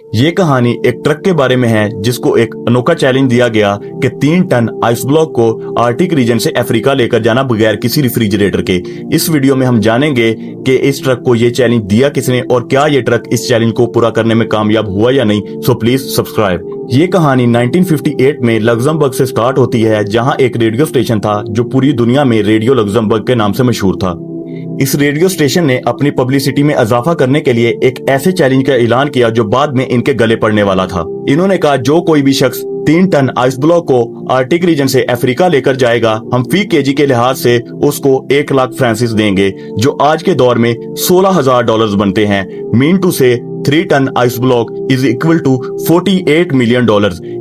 ये कहानी एक ट्रक के बारे में है जिसको एक अनोखा चैलेंज दिया गया कि 3 टन आइस ब्लॉक को आर्टिक रीजन से अफ्रीका लेकर जाना बगैर किसी रेफ्रिजरेटर के। इस वीडियो में हम जानेंगे कि इस ट्रक को ये चैलेंज दिया किसने और क्या ये ट्रक इस चैलेंज को पूरा करने में कामयाब हुआ या नहीं। So please subscribe. ये कहानी 1958 में लग्जमबर्ग से स्टार्ट होती है, जहां एक रेडियो स्टेशन था जो पूरी दुनिया में रेडियो लग्जमबर्ग के नाम से मशहूर था। इस रेडियो स्टेशन ने अपनी पब्लिसिटी में इजाफा करने के लिए एक ऐसे चैलेंज का ऐलान किया जो बाद में इनके गले पड़ने वाला था। इन्होंने कहा, जो कोई भी शख्स 3 टन आइस ब्लॉक को आर्टिक रीजन से अफ्रीका लेकर जाएगा, हम फी केजी के लिहाज से उसको 1 लाख फ्रांसिस देंगे, जो आज के दौर में $16,000 बनते हैं। मीन टू से 3 ton ice block is equal to $48 million.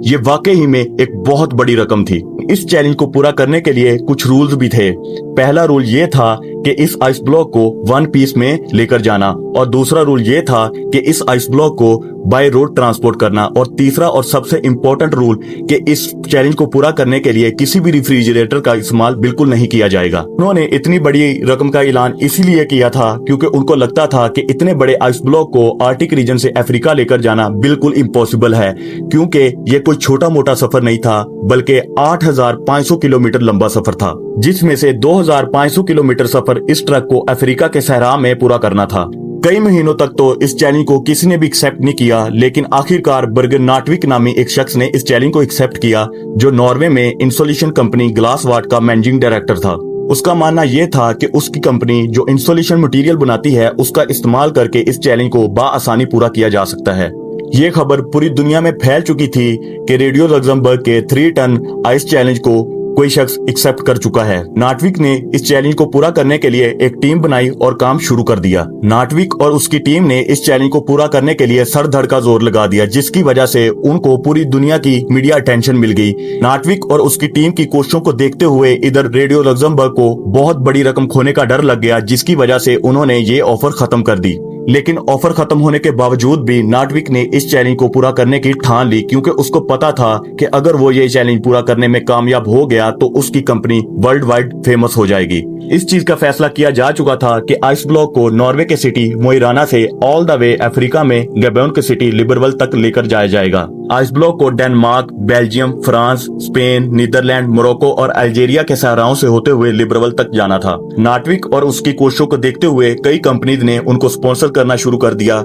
ये वाकई में एक बहुत बड़ी रकम थी। इस चैलेंज को पूरा करने के लिए कुछ रूल्स भी थे। पहला रूल ये था कि इस आइस ब्लॉक को 1 पीस में लेकर जाना, और दूसरा रूल ये था कि इस आइस ब्लॉक को बाय रोड ट्रांसपोर्ट करना, और तीसरा और सबसे इम्पोर्टेंट रूल कि इस चैलेंज को पूरा करने के लिए किसी भी रेफ्रिजरेटर का इस्तेमाल बिल्कुल नहीं किया जाएगा। उन्होंने इतनी बड़ी रकम का ऐलान इसीलिए किया था क्योंकि उनको लगता था कि इतने बड़े आइस ब्लॉक को आर्टिक रीजन से अफ्रीका लेकर जाना बिल्कुल इम्पॉसिबल है, क्योंकि ये कोई छोटा मोटा सफर नहीं था, बल्कि 8,500 किलोमीटर लंबा सफर था, जिसमें से 2,500 किलोमीटर सफर इस ट्रक को अफ्रीका के सहरा में पूरा करना था। कई महीनों तक तो इस चैलेंज को किसी ने भी एक्सेप्ट नहीं किया, लेकिन आखिरकार बर्गर नाटविक नामी एक शख्स ने इस चैलेंज को एक्सेप्ट किया, जो नॉर्वे में इंसोलेशन कंपनी ग्लासवाट का मैनेजिंग डायरेक्टर था। उसका मानना यह था कि उसकी कंपनी जो इंसोलेशन मटेरियल बनाती है, उसका इस्तेमाल करके इस चैलेंज को बाआसानी पूरा किया जा सकता है। ये खबर पूरी दुनिया में फैल चुकी थी कि रेडियो लग्जमबर्ग के 3 टन आइस चैलेंज को कोई शख्स एक्सेप्ट कर चुका है। नाटविक ने इस चैलेंज को पूरा करने के लिए एक टीम बनाई और काम शुरू कर दिया। नाटविक और उसकी टीम ने इस चैलेंज को पूरा करने के लिए सर धड़ का जोर लगा दिया, जिसकी वजह से उनको पूरी दुनिया की मीडिया अटेंशन मिल गई। नाटविक और उसकी टीम की कोशिशों को देखते हुए इधर रेडियो लग्जमबर्ग को बहुत बड़ी रकम खोने का डर लग गया, जिसकी वजह से उन्होंने ये ऑफर खत्म कर दी। लेकिन ऑफर खत्म होने के बावजूद भी नाटविक ने इस चैलेंज को पूरा करने की ठान ली, क्योंकि उसको पता था कि अगर वो ये चैलेंज पूरा करने में कामयाब हो गया तो उसकी कंपनी वर्ल्ड वाइड फेमस हो जाएगी। इस चीज का फैसला किया जा चुका था कि आइस ब्लॉक को नॉर्वे के सिटी मोइराना से ऑल द वे अफ्रीका में गैबोन के सिटी लिब्रविल तक लेकर जाया जाएगा। आइस ब्लॉक को Denmark, Belgium, France, Spain, Netherlands, Morocco और अल्जीरिया के सहराओं से होते हुए लिब्रविल तक जाना था। नाटविक और उसकी कोशिशों को देखते हुए कई कंपनीज ने उनको स्पॉन्सर करना शुरू कर दिया।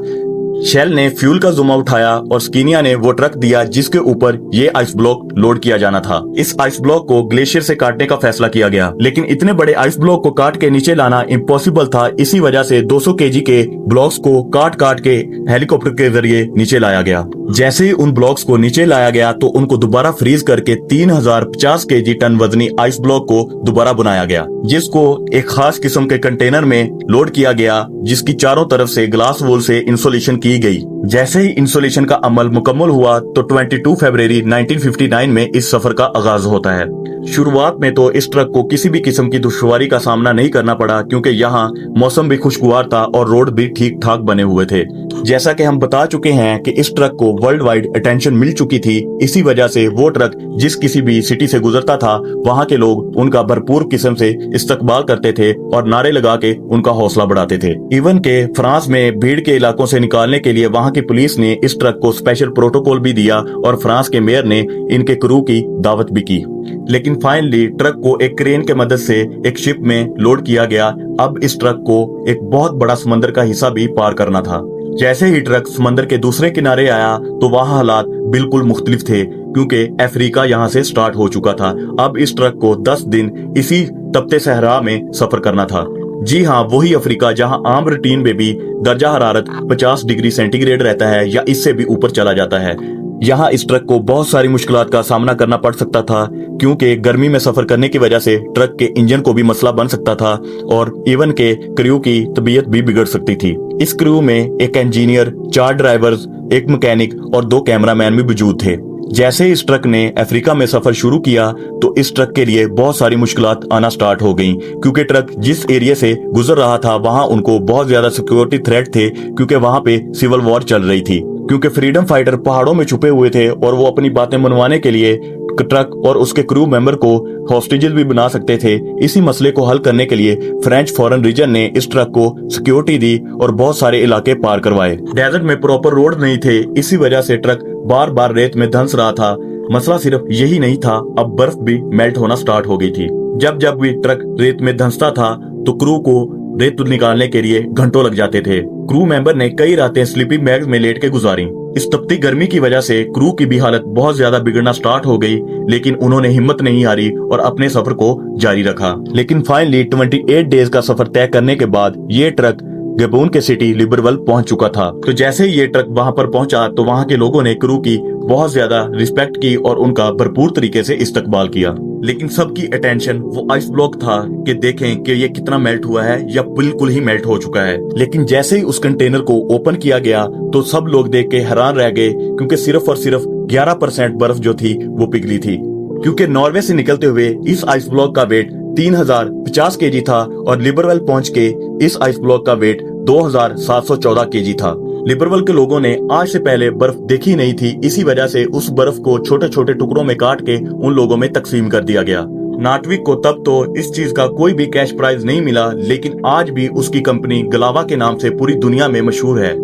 शेल ने फ्यूल का जुम्मा उठाया और स्कीनिया ने वो ट्रक दिया जिसके ऊपर ये आइस ब्लॉक लोड किया जाना था। इस आइस ब्लॉक को ग्लेशियर से काटने का फैसला किया गया, लेकिन इतने बड़े आइस ब्लॉक को काट के नीचे लाना इम्पॉसिबल था। इसी वजह से 200 केजी के ब्लॉक्स को काट काट के हेलीकॉप्टर के जरिए नीचे लाया गया। जैसे ही उन ब्लॉक्स को नीचे लाया गया तो उनको दोबारा फ्रीज करके 3050 केजी टन वजनी आइस ब्लॉक को दोबारा बनाया गया, जिसको एक खास किस्म के कंटेनर में लोड किया गया, जिसकी चारों तरफ से ग्लास वॉल से इंसुलेशन की गई। जैसे ही इंसुलेशन का अमल मुकम्मल हुआ तो 22 फरवरी 1959 में इस सफर का आगाज होता है। शुरुआत में तो इस ट्रक को किसी भी किस्म की दुश्वारी का सामना नहीं करना पड़ा, क्योंकि यहाँ मौसम भी खुशगवार था और रोड भी ठीक ठाक बने हुए थे। जैसा कि हम बता चुके हैं कि इस ट्रक को वर्ल्ड वाइड अटेंशन मिल चुकी थी, इसी वजह से वो ट्रक जिस किसी भी सिटी से गुजरता था, वहाँ के लोग उनका भरपूर किस्म से इस्तकबाल करते थे और नारे लगा के उनका हौसला बढ़ाते थे। इवन के फ्रांस में भीड़ के इलाकों से निकालने के लिए वहाँ की पुलिस ने इस ट्रक को स्पेशल प्रोटोकॉल भी दिया और फ्रांस के मेयर ने इनके क्रू की दावत भी की। लेकिन फाइनली ट्रक को एक क्रेन के मदद से एक शिप में लोड किया गया। अब इस ट्रक को एक बहुत बड़ा समंदर का हिस्सा भी पार करना था। जैसे ही ट्रक समंदर के दूसरे किनारे आया तो वहाँ हालात बिल्कुल मुख्तलिफ थे, क्योंकि अफ्रीका यहाँ से स्टार्ट हो चुका था। अब इस ट्रक को 10 दिन इसी तपते सहरा में सफर करना था। जी हाँ, वही अफ्रीका जहाँ आम रूटीन में भी दर्जा हरारत 50 डिग्री सेंटीग्रेड रहता है या इससे भी ऊपर चला जाता है। यहाँ इस ट्रक को बहुत सारी मुश्किलात का सामना करना पड़ सकता था, क्योंकि गर्मी में सफर करने की वजह से ट्रक के इंजन को भी मसला बन सकता था और इवन के क्रू की तबीयत भी बिगड़ सकती थी। इस क्रू में एक इंजीनियर, 4 ड्राइवर्स, एक मैकेनिक और 2 कैमरामैन भी मौजूद थे। जैसे इस ट्रक ने अफ्रीका में सफर शुरू किया तो इस ट्रक के लिए बहुत सारी मुश्किलात आना स्टार्ट हो गईं, क्योंकि ट्रक जिस एरिया से गुजर रहा था वहां उनको बहुत ज्यादा सिक्योरिटी थ्रेट थे, क्योंकि वहां पे सिविल वॉर चल रही थी। क्योंकि फ्रीडम फाइटर पहाड़ों में छुपे हुए थे और वो अपनी बातें मनवाने के लिए ट्रक और उसके क्रू मेंबर को हॉस्टेजेस भी बना सकते थे। इसी मसले को हल करने के लिए फ्रेंच फॉरेन रीजन ने इस ट्रक को सिक्योरिटी दी और बहुत सारे इलाके पार करवाए। डेजर्ट में प्रॉपर रोड नहीं थे, इसी वजह से ट्रक बार बार रेत में धंस रहा था। मसला सिर्फ यही नहीं था, अब बर्फ भी मेल्ट होना स्टार्ट हो गई थी। जब जब भी ट्रक रेत में धंसता था तो क्रू को रेत निकालने के लिए घंटों लग जाते थे। क्रू मेंबर ने कई रातें स्लीपिंग बैग्स में लेट के गुजारी। इस तपती गर्मी की वजह से क्रू की भी हालत बहुत ज्यादा बिगड़ना स्टार्ट हो गई, लेकिन उन्होंने हिम्मत नहीं हारी और अपने सफर को जारी रखा। लेकिन फाइनली 28 डेज का सफर तय करने के बाद ये ट्रक गबून के सिटी लिब्रविल पहुंच चुका था। तो जैसे ही ये ट्रक वहां पर पहुंचा तो वहां के लोगों ने क्रू की बहुत ज्यादा रिस्पेक्ट की और उनका भरपूर तरीके से इस्तकबाल किया। लेकिन सबकी अटेंशन वो आइस ब्लॉक था कि देखें कि ये कितना मेल्ट हुआ है या बिल्कुल ही मेल्ट हो चुका है। लेकिन जैसे ही उस कंटेनर को ओपन किया गया तो सब लोग देख के हैरान रह गए, क्योंकि सिर्फ और सिर्फ 11% बर्फ जो थी वो पिघली थी। क्योंकि नॉर्वे से निकलते हुए इस आइस ब्लॉक का वेट 3050 केजी था और लिब्रविल पहुंच के इस आइस ब्लॉक का वेट 2714 केजी था। लिब्रविल के लोगों ने आज से पहले बर्फ देखी नहीं थी, इसी वजह से उस बर्फ को छोटे छोटे टुकड़ों में काट के उन लोगों में तकसीम कर दिया गया। नाटविक को तब तो इस चीज का कोई भी कैश प्राइज नहीं मिला, लेकिन आज भी उसकी कंपनी गलावा के नाम से पूरी दुनिया में मशहूर है।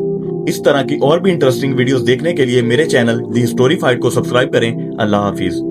इस तरह की और भी इंटरेस्टिंग वीडियोस देखने के लिए मेरे चैनल द हिस्टोरीफाइड को सब्सक्राइब करें। अल्लाह हाफिज।